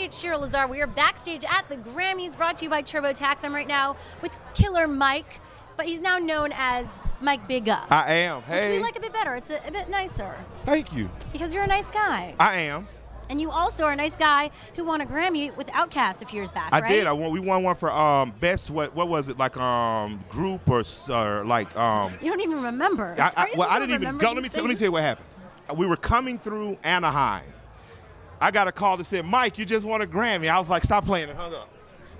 it's Cheryl Lazar. We are backstage at the Grammys, brought to you by TurboTax. I'm right now with Killer Mike, but he's now known as Mike Bigga. I am. Hey. Which we like a bit better. It's a bit nicer. Thank you. Because you're a nice guy. I am. And you also are a nice guy who won a Grammy with Outkast a few years back, right? I did. We won one for best, what was it, like group or like You don't even remember. I didn't even go. Let me tell you what happened. We were coming through Anaheim. I got a call that said, Mike, you just won a Grammy. I was like, stop playing, and hung up.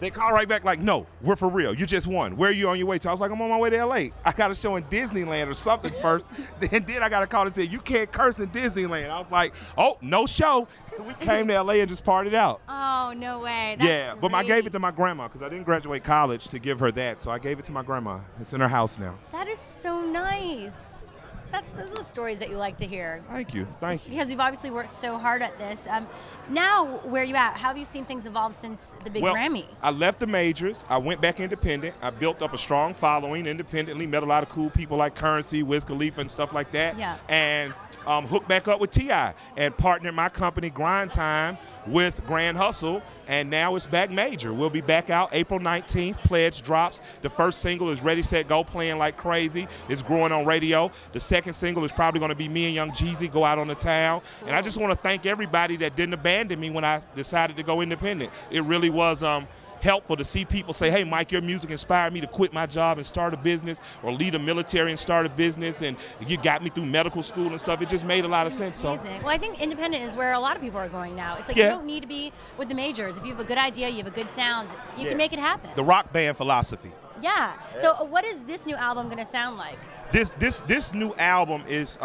They called right back like, no, we're for real. You just won. Where are you on your way to? I was like, I'm on my way to L.A. I got a show in Disneyland or something first. Then I got a call that said, you can't curse in Disneyland. I was like, oh, no show. We came to L.A. and just partied out. Oh, no way. That's but I great. gave it to my grandma because I didn't graduate college to give her that. So I gave it to my grandma. It's in her house now. That is so nice. Those are the stories that you like to hear. Thank you. Thank you. Because you've obviously worked so hard at this. Now, where are you at? How have you seen things evolve since the big Grammy? I left the majors. I went back independent. I built up a strong following independently, met a lot of cool people like Currency, Wiz Khalifa, and stuff like that. Yeah. And hooked back up with T.I. and partnered my company, Grind Time, with Grand Hustle, and now it's back major. We'll be back out April 19th. Pledge drops. The first single is Ready, Set, Go, playing like crazy. It's growing on radio. The second single is probably going to be me and Young Jeezy, Go Out on the Town. Cool. And I just want to thank everybody that didn't abandon me when I decided to go independent. It really was helpful to see people say, hey, Mike, your music inspired me to quit my job and start a business, or lead a military and start a business, and you got me through medical school and stuff. It just made a lot of sense. Amazing. Well, I think independent is where a lot of people are going now. It's like you don't need to be with the majors. If you have a good idea, you have a good sound, you can make it happen. The rock band philosophy. Yeah. So what is this new album going to sound like? This new album is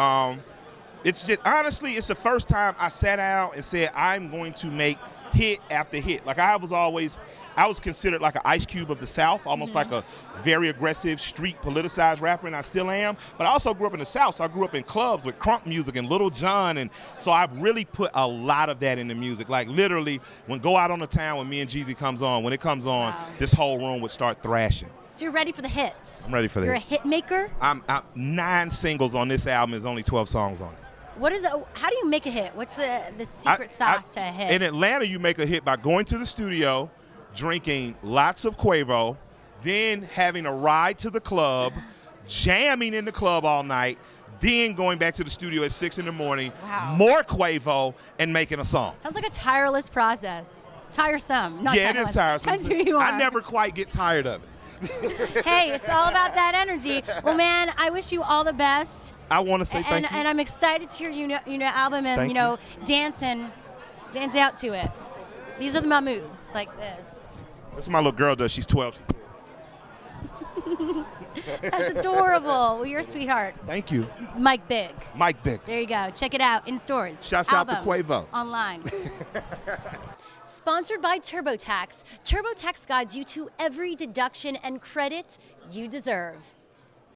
it's just, honestly, it's the first time I sat down and said I'm going to make hit after hit. Like I was considered like an Ice Cube of the South, almost like a very aggressive, street, politicized rapper, and I still am. But I also grew up in the South, so I grew up in clubs with crunk music and Little John, and so I really put a lot of that in the music. Like literally, when Go Out on the Town, when me and Jeezy comes on, when it comes on, this whole room would start thrashing. So you're ready for the hits? I'm ready for the hits. You're a hit maker? I'm 9 singles on this album. There's only 12 songs on it. What is it? How do you make a hit? What's the secret sauce to a hit? In Atlanta, you make a hit by going to the studio, drinking lots of Quavo, then having a ride to the club, jamming in the club all night, then going back to the studio at 6 in the morning, more Quavo, and making a song. Sounds like a tireless process. Tiresome, not tireless. It is tiresome. Depends who you are. I never quite get tired of it. Hey, it's all about that energy. Well, man, I wish you all the best. I want to say thank you. And I'm excited to hear your album and dance out to it. These are my moves, like this. That's what my little girl does. She's 12. That's adorable. Well, you're a sweetheart. Thank you. Mike Big. Mike Big. There you go. Check it out in stores. Shouts out to Quavo. Online. Sponsored by TurboTax. TurboTax guides you to every deduction and credit you deserve.